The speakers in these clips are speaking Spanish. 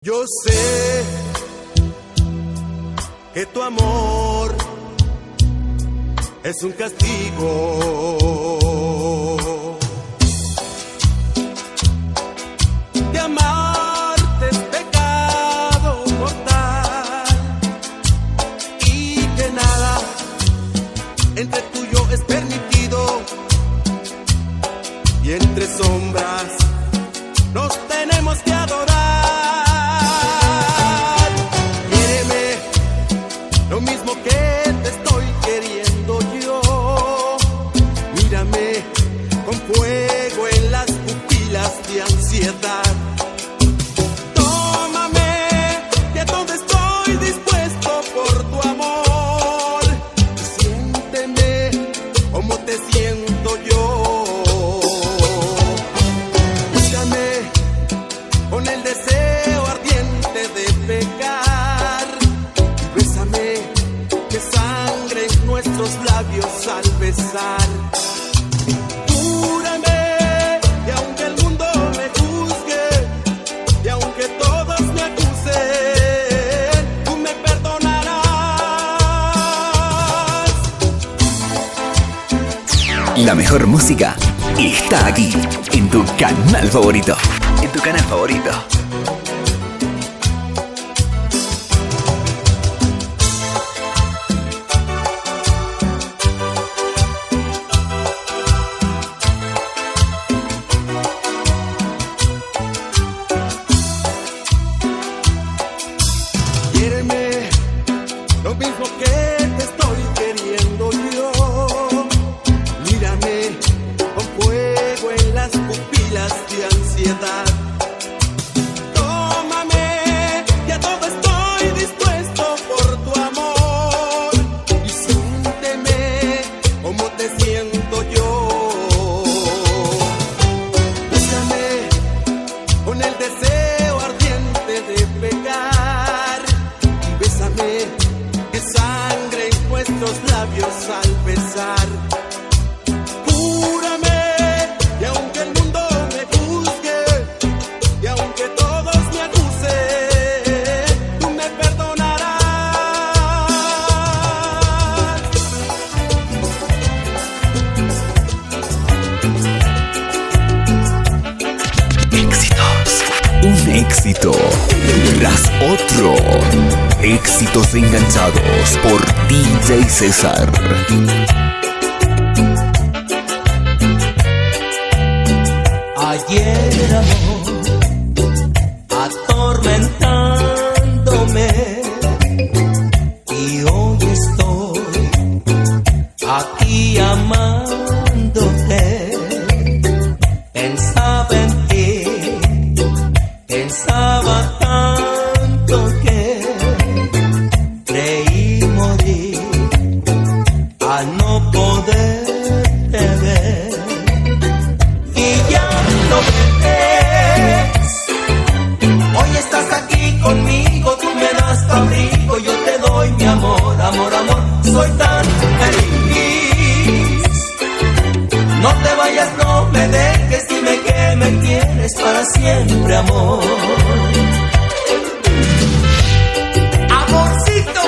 Yo sé que tu amor es un castigo. De amarte es pecado mortal y que nada entre tú y yo es permitido, y entre sombras nos tenemos que adorar. Lo mismo que te estoy queriendo yo. Mírame con fuego en las pupilas de ansiedad. Tómame, que donde estoy dispuesto por tu amor. Siénteme como te siento yo. Búscame con el deseo ardiente de pecar. Bésame, que sangre en nuestros labios al besar. Júrame, y aunque el mundo me juzgue, y aunque todos me acusen, tú me perdonarás. La mejor música está aquí, en tu canal favorito. En tu canal favorito. Quiéreme lo mismo que te estoy queriendo yo. Mírame con fuego en las pupilas de ansiedad. Tómame, que a todo estoy dispuesto por tu amor. Y siénteme como te siento yo. Búscame con el deseo ardiente de pecar. Bésame, que sangre en nuestros labios al besar. Júrame, y aunque el mundo me juzgue, y aunque todos me acusen, tú me perdonarás. Éxitos. Un éxito tras otro. Éxitos enganchados por DJ César. Ayer amor, atormentándome, y hoy estoy aquí amándote. Pensaba en ti, pensaba tanto que creí morir al no poderte ver. Y ya no me ves. Hoy estás aquí conmigo, tú me das tu abrigo, yo te doy mi amor, amor, amor. Soy tan feliz. No te vayas, no me dejes, dime que me quieres para siempre, amor. Amorcito,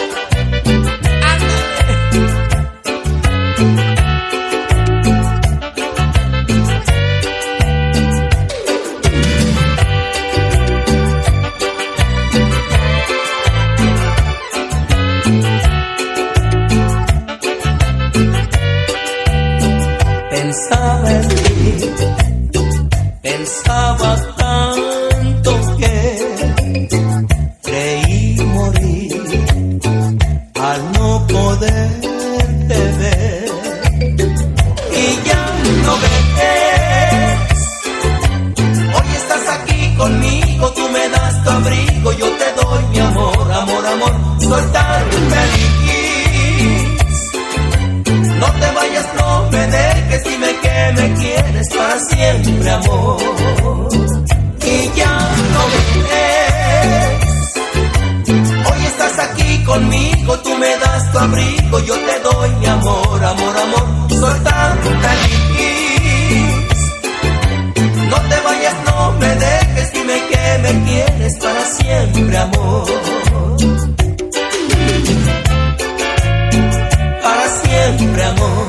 pensaba en ti, pensaba tanto que creí morir al no poderte ver. Y ya no ves. Hoy estás aquí conmigo, tú me das tu abrigo, yo te doy mi amor, amor, amor. Soy tan feliz. No te vayas, no me dejes, dime que me quieres para siempre, amor. Y ya no me ves. Hoy estás aquí conmigo, tú me das tu abrigo, yo te doy mi amor, amor, amor. Soy tan feliz. No te vayas, no me dejes, dime que me quieres para siempre. siempre, amor. Para siempre, amor.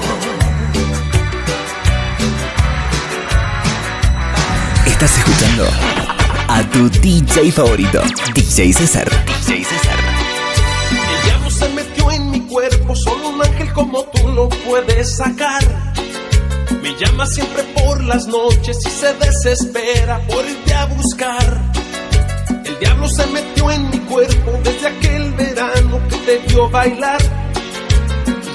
Estás escuchando a tu DJ favorito, DJ César. DJ César. El diablo se metió en mi cuerpo, solo un ángel como tú lo puedes sacar. Me llama siempre por las noches y se desespera por irte a buscar. El diablo se metió en mi cuerpo desde aquel verano que te vio bailar.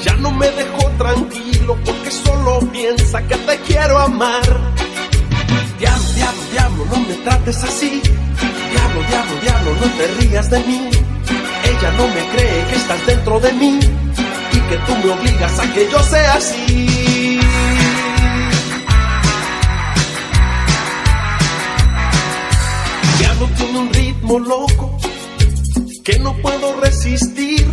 Ya no me dejó tranquilo porque solo piensa que te quiero amar. Diablo, diablo, diablo, no me trates así. Diablo, diablo, diablo, no te rías de mí. Ella no me cree que estás dentro de mí y que tú me obligas a que yo sea así. Diablo tiene un ritmo loco que no puedo resistir.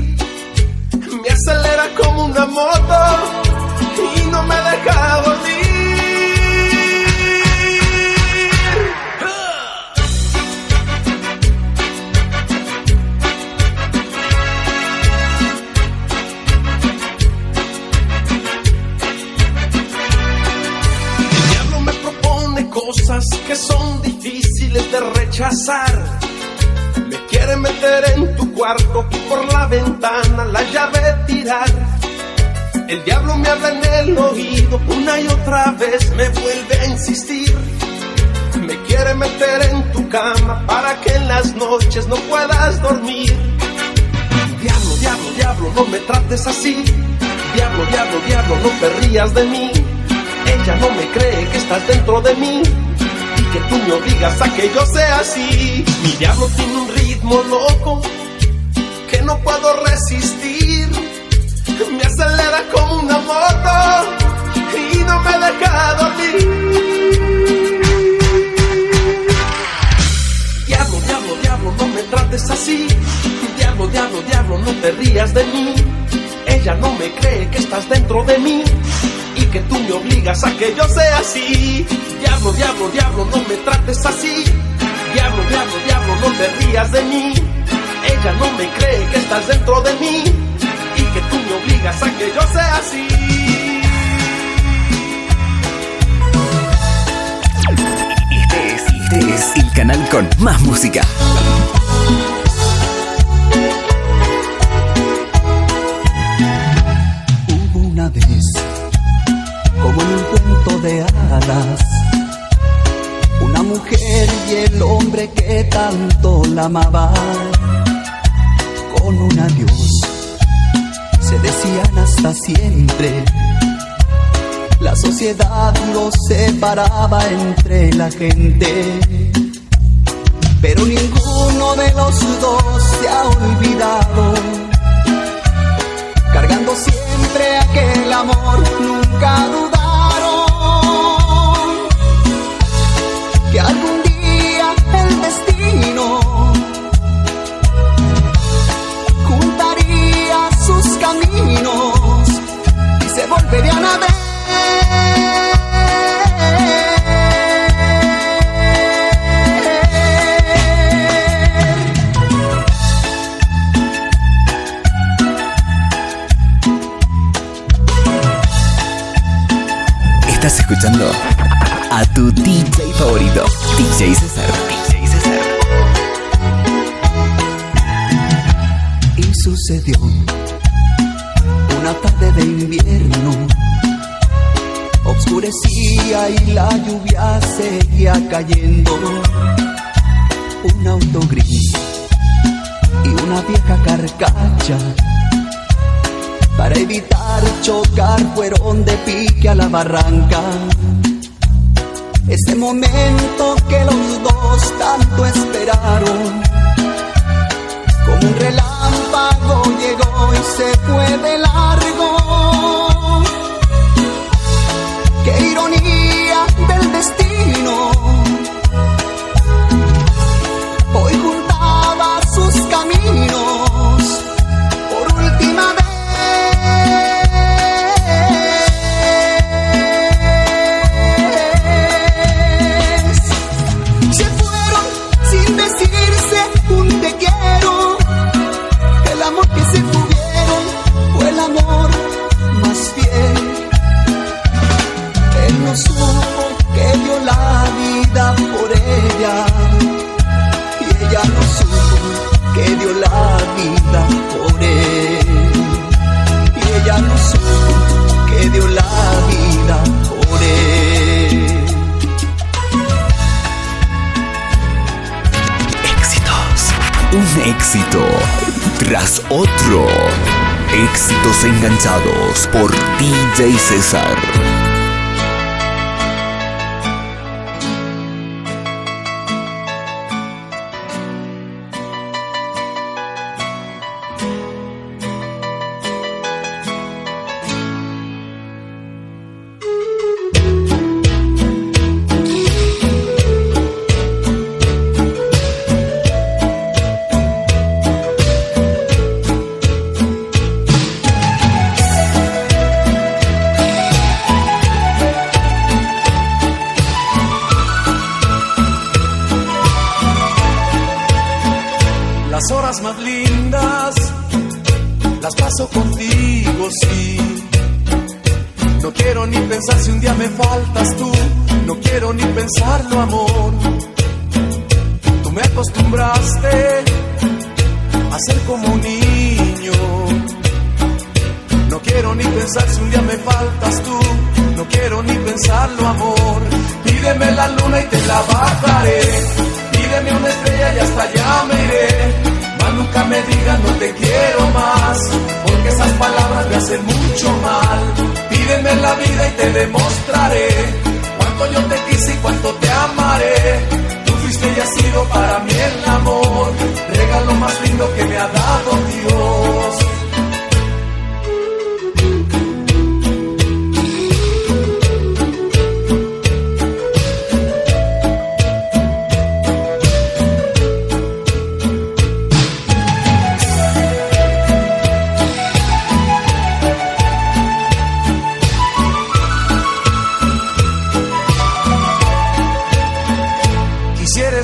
Me acelera como una moto y no me deja dormir. Cosas que son difíciles de rechazar. Me quiere meter en tu cuarto y por la ventana la llave tirar. El diablo me habla en el oído una y otra vez, me vuelve a insistir. Me quiere meter en tu cama para que en las noches no puedas dormir. Diablo, diablo, diablo, no me trates así. Diablo, diablo, diablo, no te rías de mí. Ella no me cree que estás dentro de mí y que tú me obligas a que yo sea así. Mi diablo tiene un ritmo loco que no puedo resistir. Me acelera como una moto y no me deja dormir. Diablo, diablo, diablo, no me trates así. Diablo, diablo, diablo, no te rías de mí. Ella no me cree que estás dentro de mí y que tú me obligas a que yo sea así. Diablo, diablo, diablo, no me trates así. Diablo, diablo, diablo, no te rías de mí. Ella no me cree que estás dentro de mí y que tú me obligas a que yo sea así. Este es el canal con más música. Hubo una vez, como en un cuento de hadas, una mujer y el hombre que tanto la amaba. Con un adiós se decían hasta siempre. La sociedad los separaba entre la gente, pero ninguno de los dos se ha olvidado, cargando siempre aquel amor. Nunca dudaron que algún día el destino juntaría sus caminos y se volverían a ver. Estás escuchando a tu DJ favorito, DJ César. DJ César. Y sucedió una tarde de invierno, oscurecía y la lluvia seguía cayendo. Un auto gris y una vieja carcacha, para evitar chocar fueron de pique a la barranca. Ese momento que los dos tanto esperaron, como un relámpago llegó y se fue de largo. ¡Qué ironía del destino! Hoy juntaba sus caminos por última vez. Se fueron sin decirse Un éxito tras otro. Éxitos enganchados por DJ César. Las horas más lindas las paso contigo, sí. No quiero ni pensar si un día me faltas tú. No quiero ni pensarlo, amor. Tú me acostumbraste a ser como un niño. No quiero ni pensar si un día me faltas tú. No quiero ni pensarlo, amor. Pídeme la luna y te la bajaré. Pídeme una estrella y hasta allá me iré. Mas nunca me digas no te quiero más, porque esas palabras me hacen mucho mal. Pídeme la vida y te demostraré cuánto yo te quise y cuánto te amaré. Tú fuiste y has sido para mí el amor, regalo más lindo que me ha dado Dios.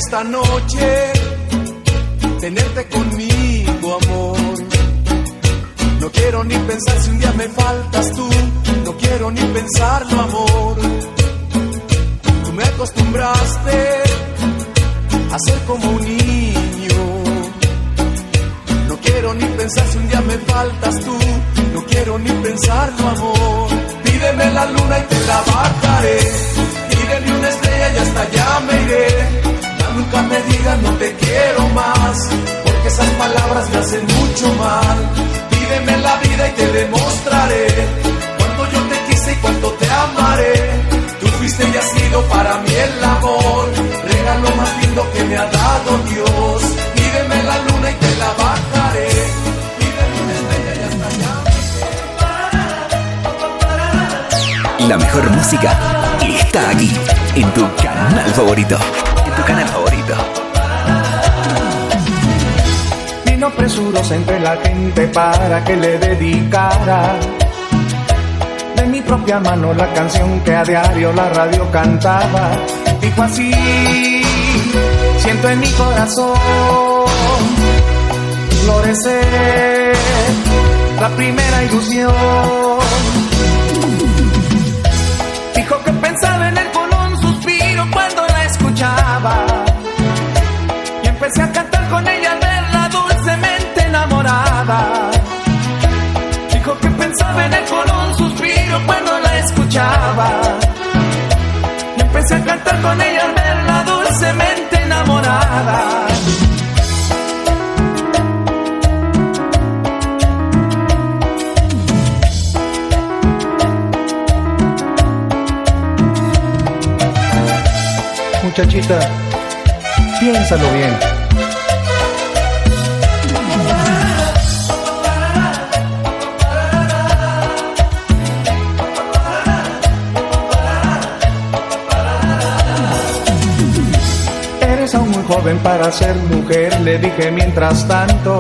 Esta noche tenerte conmigo, amor. No quiero ni pensar si un día me faltas tú. No quiero ni pensarlo, amor. Tú me acostumbraste a ser como un niño. No quiero ni pensar si un día me faltas tú. No quiero ni pensarlo, amor. Pídeme la luna y te la bajaré. Pídeme una estrella y hasta allá me iré. Nunca me digas no te quiero más, porque esas palabras me hacen mucho mal. Pídeme la vida y te demostraré cuánto yo te quise y cuánto te amaré. Tú fuiste y has sido para mí el amor, regalo más lindo que me ha dado Dios. Pídeme la luna y te la bajaré. Pídeme una estrella y hasta allá. La mejor música está aquí, en tu canal favorito. Tu canal favorito. Vino presurosa entre la gente para que le dedicara de mi propia mano la canción que a diario la radio cantaba. Dijo así: siento en mi corazón florecer la primera ilusión. Dijo que pensaba en él con un suspiro cuando la escuchaba, y empecé a cantar con ella al verla dulcemente enamorada. Dijo que pensaba en él con un suspiro cuando la escuchaba, y empecé a cantar con ella al verla dulcemente enamorada. Muchachita, piénsalo bien. Eres aún muy joven para ser mujer, le dije mientras tanto.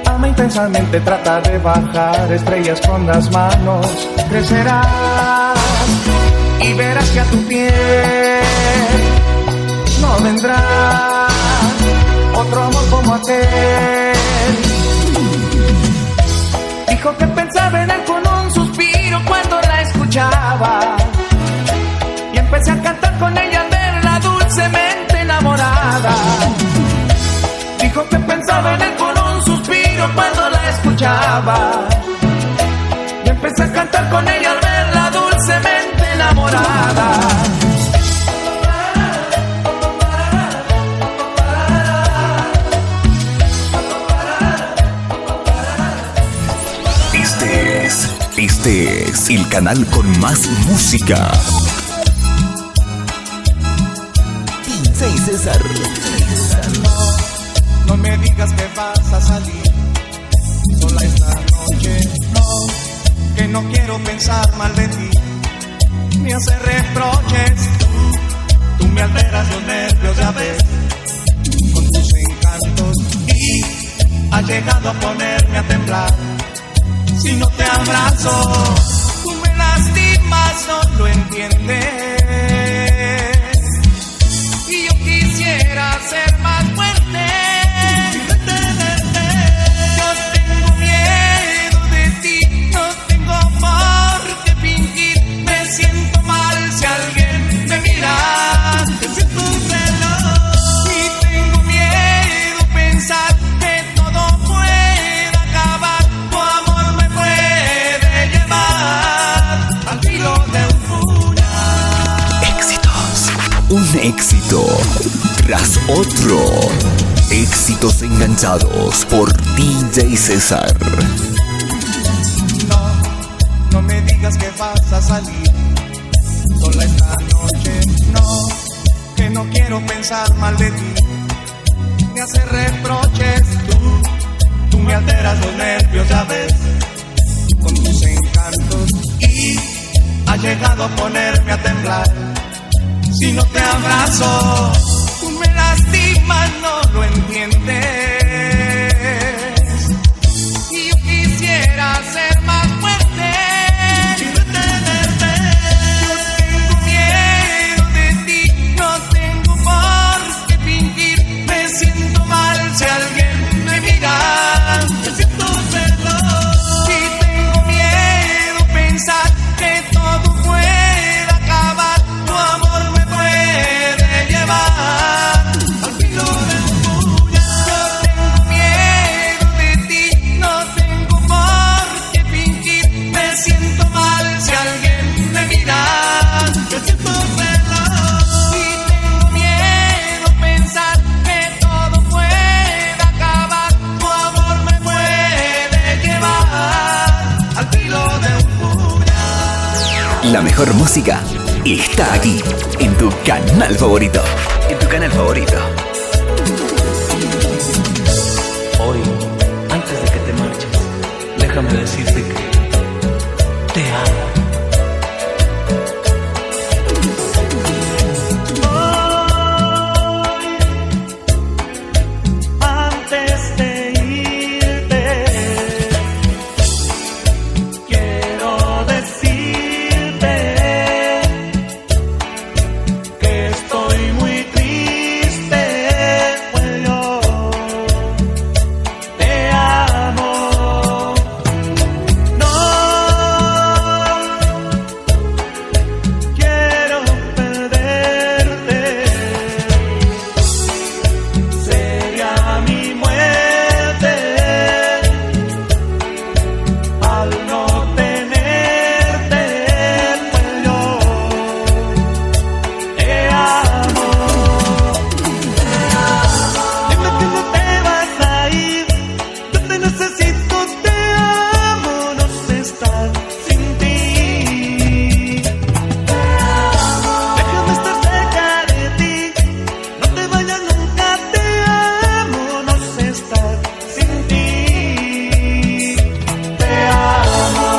Ama intensamente, trata de bajar estrellas con las manos. Crecerás y verás que a tu piel no vendrá otro amor como aquel. Dijo que pensaba en él con un suspiro cuando la escuchaba, y empecé a cantar con ella al verla dulcemente enamorada. Dijo que pensaba en él con un suspiro cuando la escuchaba, y empecé a cantar con ella al verla dulcemente enamorada. Este es el canal con más música. DJ César. No me digas que vas a salir sola esta noche, no, que no quiero pensar mal de ti, ni hacer reproches. Tú me alteras los nervios, ya ves, con tus encantos, y has llegado a ponerme a temblar. Si no te abrazo, tú me lastimas, no lo entiendes. Y yo quisiera ser más fuerte. Yo tengo miedo de ti, no tengo por qué fingir. Me siento mal si alguien me mira. Te siento celoso y tengo miedo pensar que todo puede acabar. Tu amor me puede llevar al filo de un puñal. Éxitos. Un éxito tras otro. Éxitos enganchados por DJ César. No me digas que vas a salir sola esta noche, no, que no quiero pensar mal de ti, ni hacer reproches. Tú me alteras los nervios, ya ves, con tus encantos, y has llegado a ponerme a temblar. Si no te abrazo, tú me lastimas, no lo entiendes. Y yo quisiera ser más fuerte y retenerte. Yo tengo miedo de ti, no tengo por qué fingir. Me siento mal si alguien me mira. Me siento celoso y tengo miedo pensar que todo puede acabar. Tu amor me puede llevar al filo del puñal. Yo tengo miedo de ti, no tengo por qué fingir. Me siento mal si alguien me mira. Me siento celoso y tengo miedo pensar que todo puede acabar. Tu amor me puede llevar al filo de un puñal. La mejor música está aquí, en tu canal favorito. En tu canal favorito. Hoy, antes de que te marches, déjame decirte que te amo. Antes de irte, quiero decirte que estoy muy triste, pues yo te amo. No quiero perderte, sería mi muerte al no tenerte, pues yo te amo. Dime que no te vas a ir, yo te necesito, te amo, no sé estar sin ti. Déjame estar cerca de ti, no te vayas nunca, te amo, no sé estar sin ti. Te amo.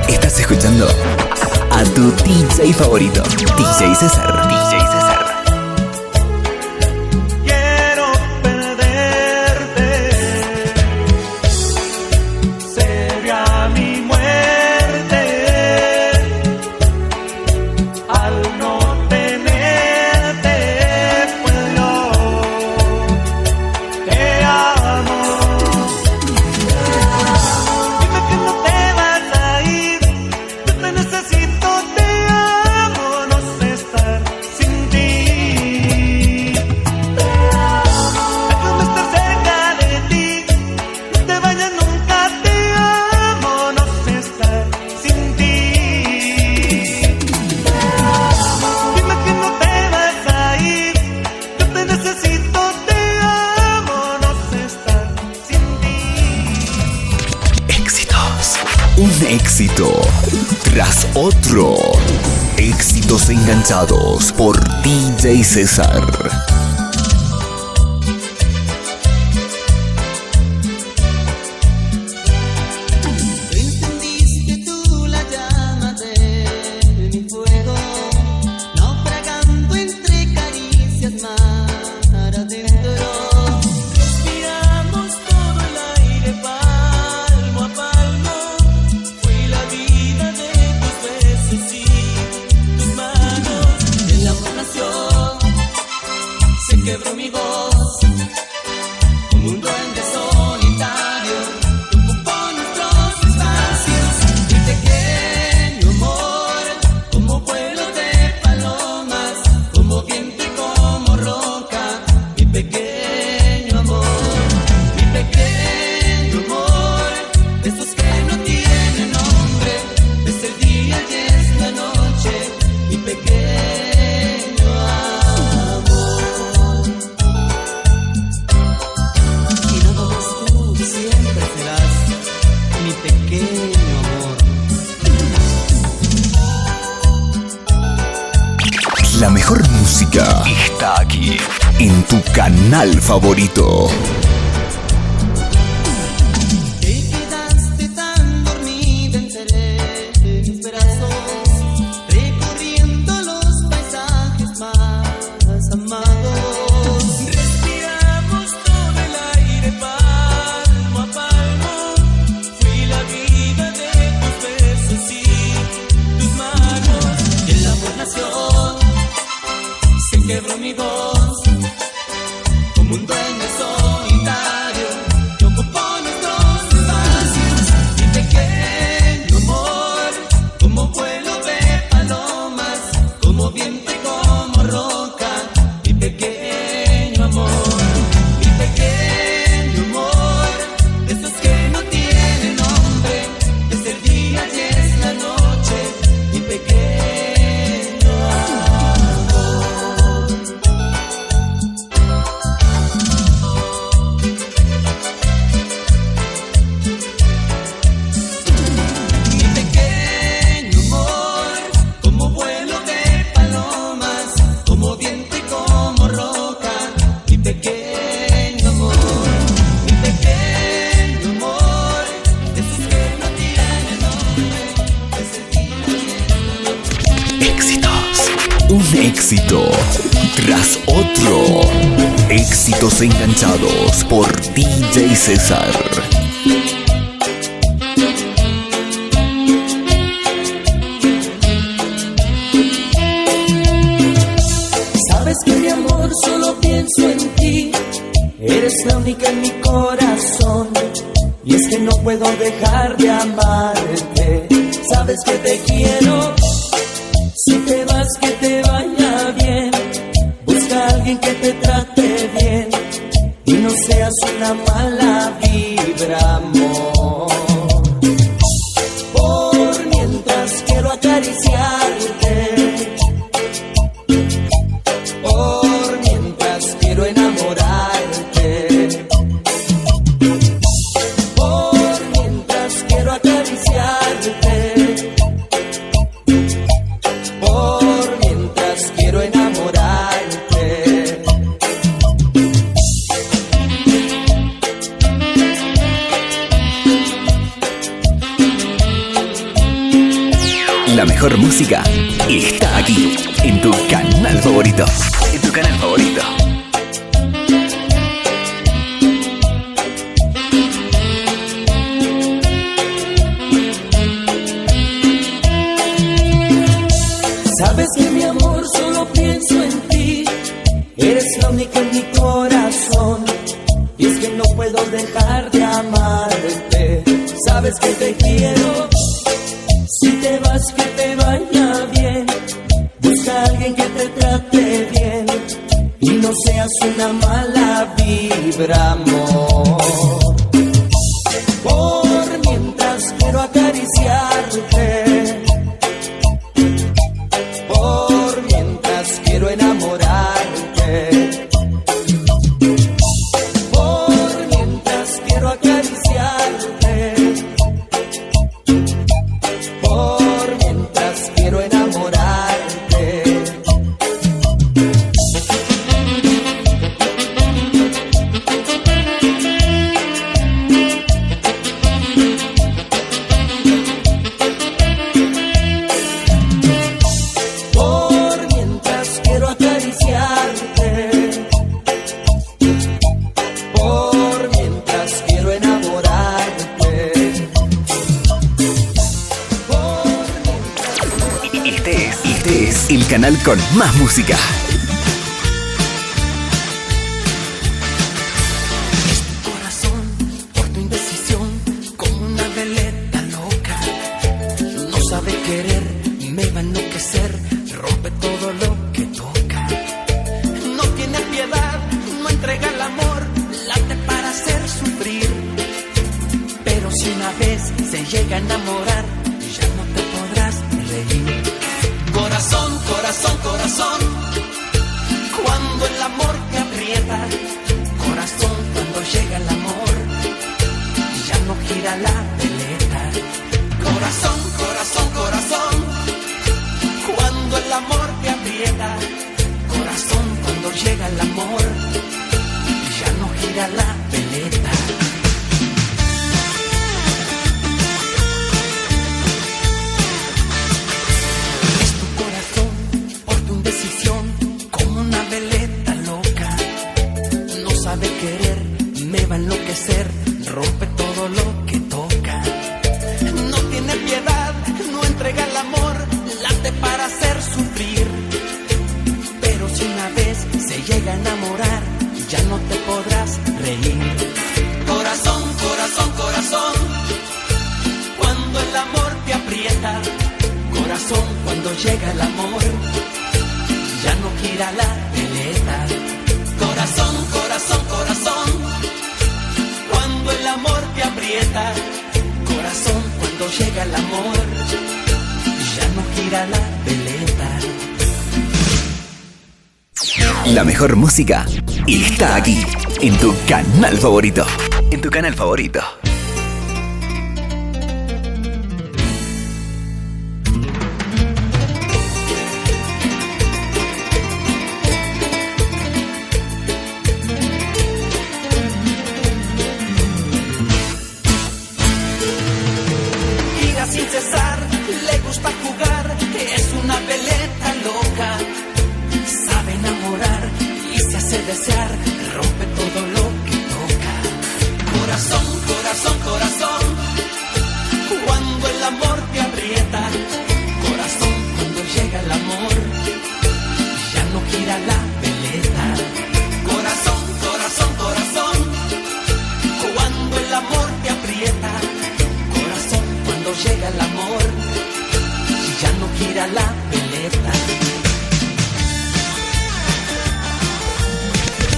Estás escuchando a tu DJ favorito, DJ César. DJ César. Quiero perderte, sería mi muerte al no tenerte, pues yo te amo. Dime que no te vas a ir, yo te necesito, te amo, no sé estar sin ti. éxito tras otro. Éxitos enganchados por DJ César. Quebró mi voz, como un duende solitario que ocupó nuestros espacios. Mi pequeño amor, como vuelo de palomas, como viento y como roca. Mi pequeño amor, esos que no tienen nombre, es el día y es la noche. Mi pequeño amor. Siempre serás mi pequeño amor. La mejor música está aquí, en tu canal favorito. Te quedaste tan dormida entre mis brazos, recorriendo los paisajes más amados. Respiramos todo el aire palmo a palmo. Fui la vida de tus besos y tus manos. Y el amor nació, se quebró mi voz, como un duende solitario que ocupó nuestros espacios. Mi pequeño amor, como vuelo de palomas, como viento y como roca. Mi pequeño amor, esos que no tienen nombre, es el día y es la noche. Mi pequeño amor. Mi pequeño amor, como vuelo de palomas, como viento y como roca. Mi pequeño amor, esos que no tienen nombre, es el día y es la noche. Éxitos. Un éxito tras otro. Éxitos enganchados por DJ César. Sabes que mi amor solo pienso en ti, eres la única en mi corazón, y es que no puedo dejar de amarte. Sabes que te quiero, si te vas que te vaya bien, busca a alguien que te trate bien y no seas una mala vibra, amor. Por mientras quiero acariciarte, por mientras quiero enamorarte, por mientras quiero acariciarte, por mientras quiero enamorarte. La mejor música está aquí, en tu canal favorito. En tu canal favorito. Sabes que mi amor solo pienso en ti, eres la única en mi corazón, y es que no puedo dejar de amarte. Sabes que te quiero, si te vas que te vaya bien, busca a alguien que te trate bien y no seas una mala vibra, amor. Por mientras quiero acariciarte, por mientras quiero enamorarte, por mientras quiero acariciarte, canal con más música. Llega a enamorar y ya no te podrás reír. Corazón, corazón, corazón, cuando el amor te aprieta. Corazón, cuando llega el amor y ya no gira la veleta. Corazón, corazón, corazón, cuando el amor te aprieta. Corazón, cuando llega el amor y ya no gira la veleta. Sabe querer, me va a enloquecer, rompe todo lo que toca. No tiene piedad, no entrega el amor, late para hacer sufrir. Pero si una vez se llega a enamorar, ya no te podrás reír. Corazón, corazón, corazón, cuando el amor te aprieta. Corazón, cuando llega el amor, ya no gira la veleta. Corazón, corazón, corazón, cuando el amor te aprieta. Corazón, cuando llega el amor, ya no gira la veleta. La mejor música está aquí, en tu canal favorito. En tu canal favorito. Sin cesar, le gusta jugar, es una veleta loca. Sabe enamorar y se hace desear, rompe todo lo que toca. Corazón, corazón, corazón, cuando el amor te aprieta. Corazón, cuando llega el amor, ya no gira la veleta. Corazón, corazón, corazón, cuando el amor te aprieta. Cuando llega el amor, ya no gira la veleta.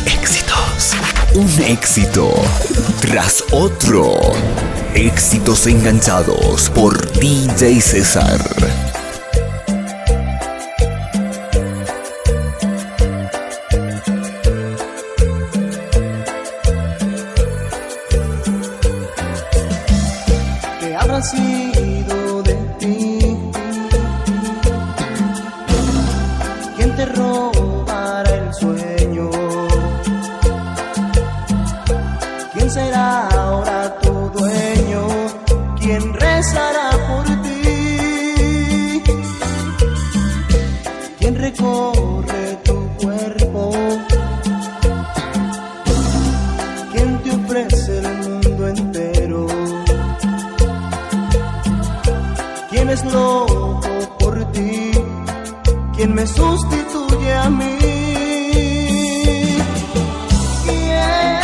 Éxitos. Un éxito tras otro. Éxitos enganchados por DJ César. Sido de ti, quien te robará el sueño, quién será ahora tu dueño, quién rezará por ti, quién recorre tu cuerpo, quién te ofrece el mundo entero. ¿Quién es loco por ti? ¿Quién me sustituye a mí? ¿Quién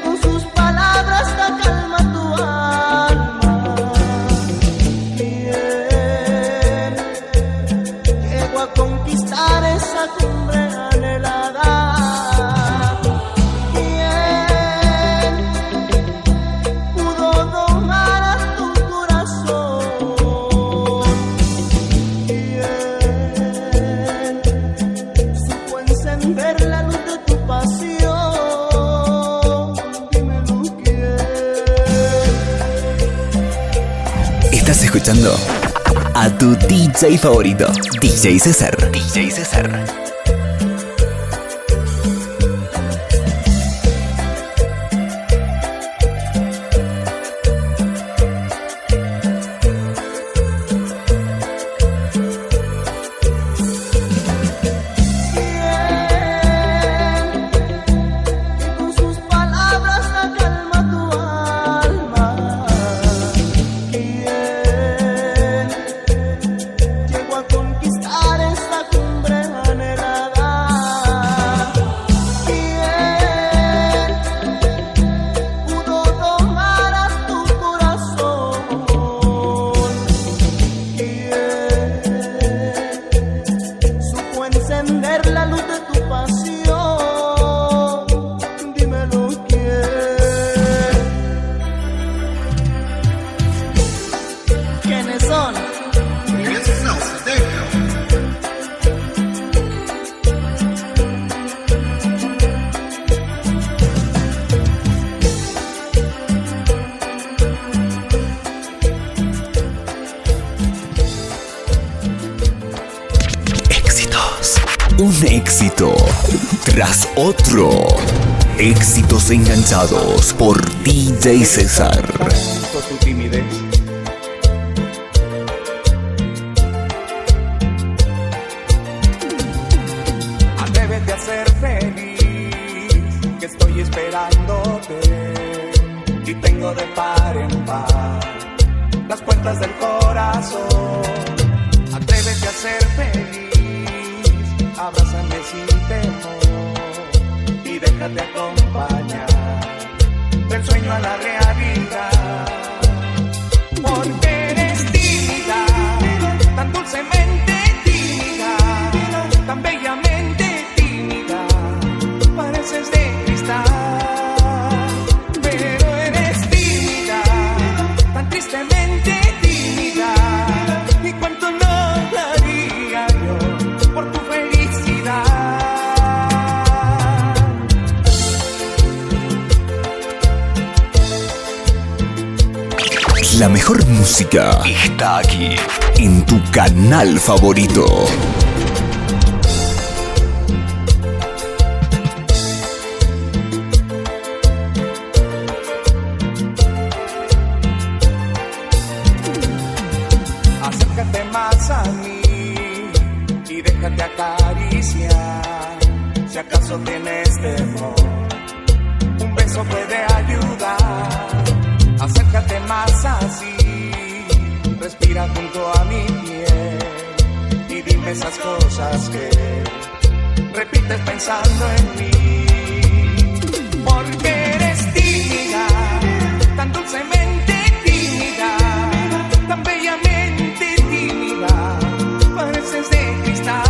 con sus palabras da calma a tu alma? ¿Quién llegó a conquistar esa cumbre anhelada? Estás escuchando a tu DJ favorito, DJ César. DJ César. éxito tras otro. Éxitos enganchados por DJ César. Tu timidez. Atrévete a ser feliz, que estoy esperándote y tengo de par en par las puertas del corazón. Atrévete a ser feliz, abrázame sin temor y déjate acompañar del sueño a la realidad. Porque eres tímida, tan dulcemente tímida, tan bellamente tímida, pareces de cristal. Pero eres tímida, tan tristemente tímida, y cuánto no daría yo por tu felicidad. La mejor música está aquí, en tu canal favorito. Acércate más a mí y déjate acariciar. Si acaso tienes temor, un beso puede ayudar. Acércate más así, respira junto a mi piel y dime esas cosas que repites pensando en mí. Porque eres tímida, tan dulcemente tímida, tan bellamente tímida, pareces de cristal.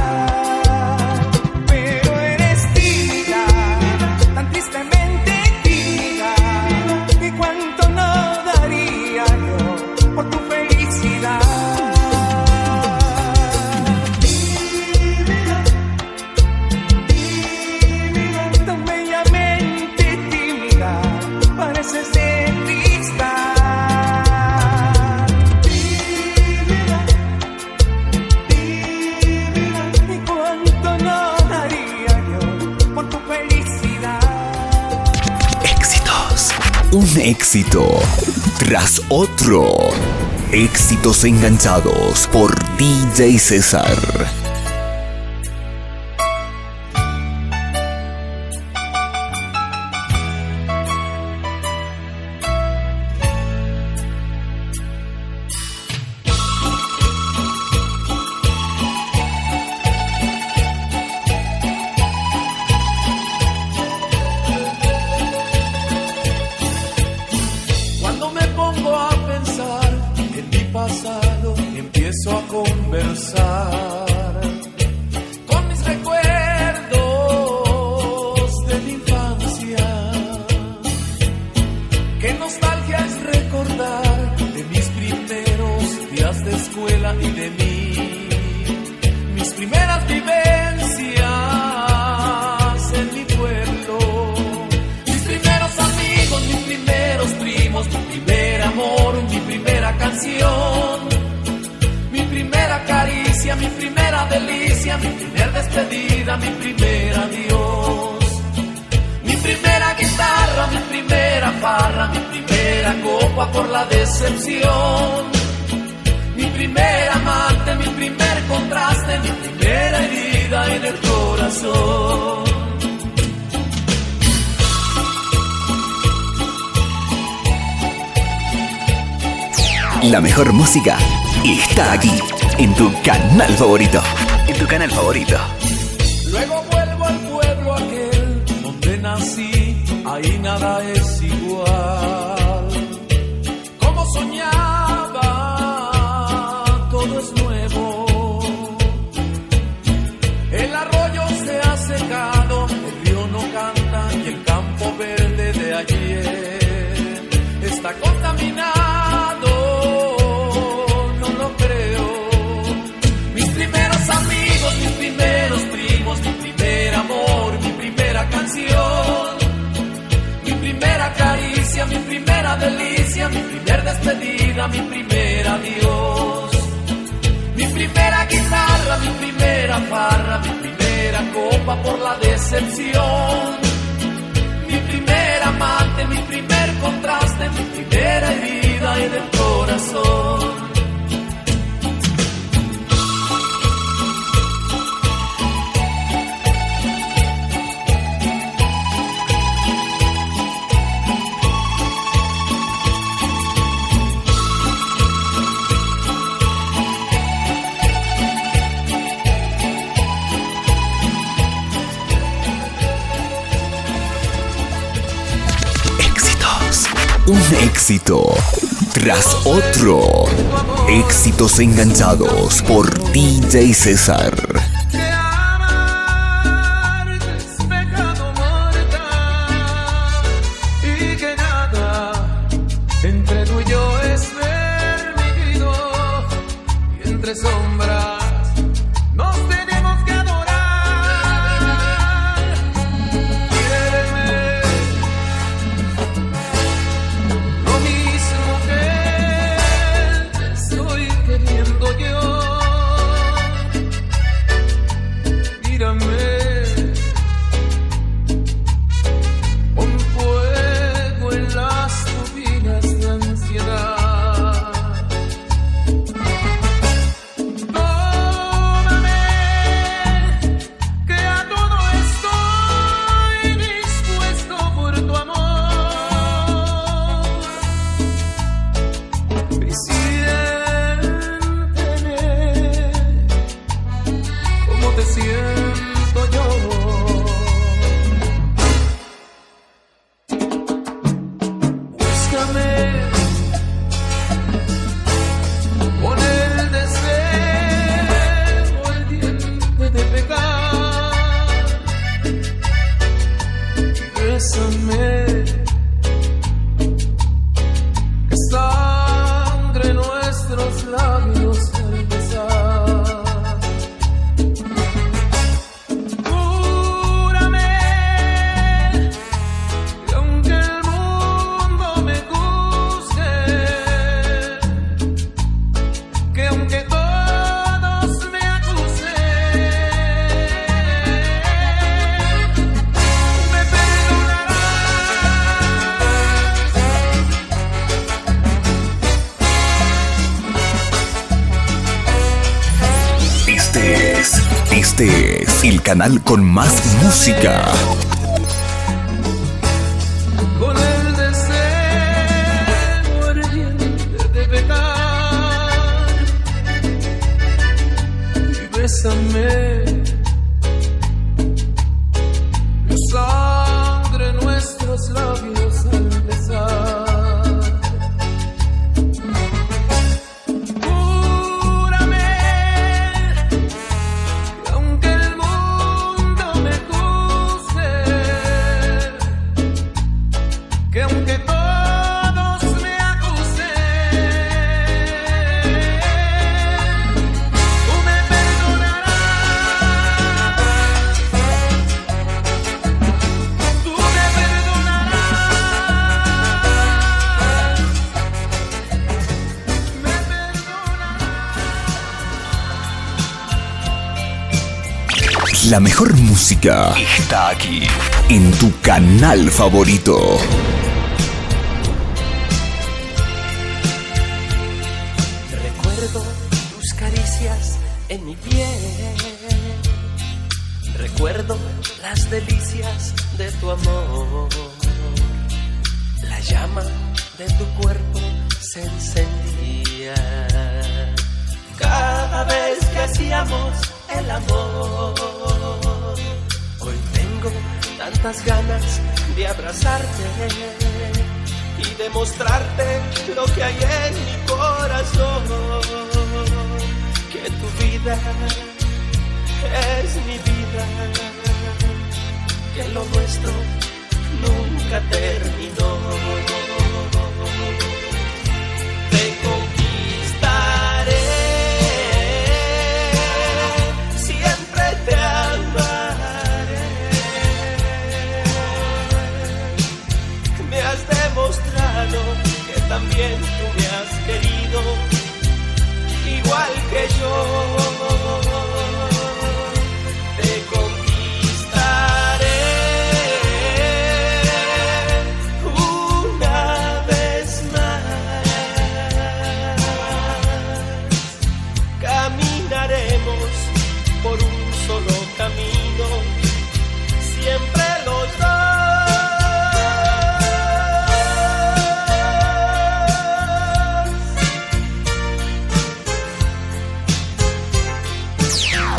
Pero eres tímida, tan tristemente tímida, y cuánto no daría yo por tu felicidad. Tan bellamente tímida, pareces de cristal. Y cuánto no daría yo por tu felicidad. Éxitos. Un éxito tras otro. Éxitos enganchados por DJ César. Cuando me pongo a pensar en mi pasado, empiezo a conversar con mis recuerdos de mi infancia. Qué nostalgia es recordar de mis primeros días de escuela y de mí, mis primeras vivencias en mi pueblo, mis primeros amigos, mis primeros primos, mi primer amor, mi primera canción, mi primera caricia, mi primera delicia, mi primer despedida, mi primer adiós, mi primera guitarra, mi primera farra, mi primera copa por la decepción, mi primer amante, mi primer contraste, mi primera herida en el corazón. La mejor música está aquí, en tu canal favorito. En tu canal favorito. Luego vuelvo al pueblo aquel donde nací, ahí nada es igual. Como soñaba, todo es nuevo. El arroyo se ha secado, el río no canta y el campo verde de ayer está contaminado. Mi primera caricia, mi primera delicia, mi primer despedida, mi primer adiós, mi primera guitarra, mi primera farra, mi primera copa por la decepción. Mi primer amante, mi primer contraste, mi primera herida en el corazón. Un éxito tras otro. Éxitos enganchados por DJ César. Que amarte es pecado mortal y que nada entre tú y yo es permitido, y entre sombras nos tenemos que adorar. Quiéreme lo mismo que te estoy queriendo yo. Mírame, pon fuego en las pupilas de ansiedad. Tómame, que a todo estoy dispuesto por tu amor. Y siénteme como te siento yo. Búscame con el deseo ardiente de pecar y bésame, que sangre nuestros labios al besar. Júrame que aunque el mundo me juzgue, que aunque todos me acusen, me perdonarás. Este es el canal con más música. Con el deseo ardiente de pecar y bésame, que sangre nuestros labios al besar. Júrame que aunque el mundo me juzgue, que aunque todos me acusen, tú me perdonarás. Tú me perdonarás. Me perdonarás. La mejor música está aquí, en tu canal favorito. Recuerdo tus caricias en mi piel. Recuerdo las delicias de tu amor. La llama de tu cuerpo se encendía cada vez que hacíamos el amor. Hoy tengo tantas ganas de abrazarte y demostrarte lo que hay en mi corazón, que tu vida es mi vida, que lo nuestro nunca terminó. Te conquistaré, siempre te amaré. Me has demostrado que también tú me has querido, igual que yo. Te conquistaré.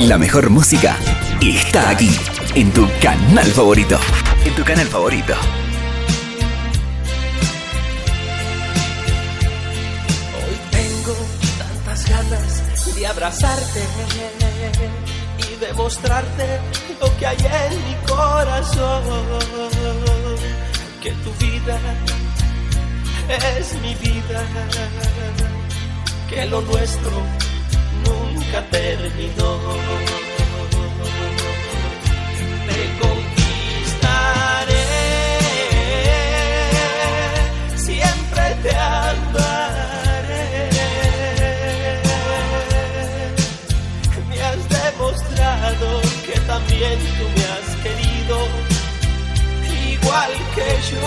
La mejor música está aquí, en tu canal favorito. En tu canal favorito. Hoy tengo tantas ganas de abrazarte y demostrarte lo que hay en mi corazón, que tu vida es mi vida, que lo nuestro nunca terminó. Te conquistaré, siempre te amaré. Me has demostrado que también tú me has querido, igual que yo.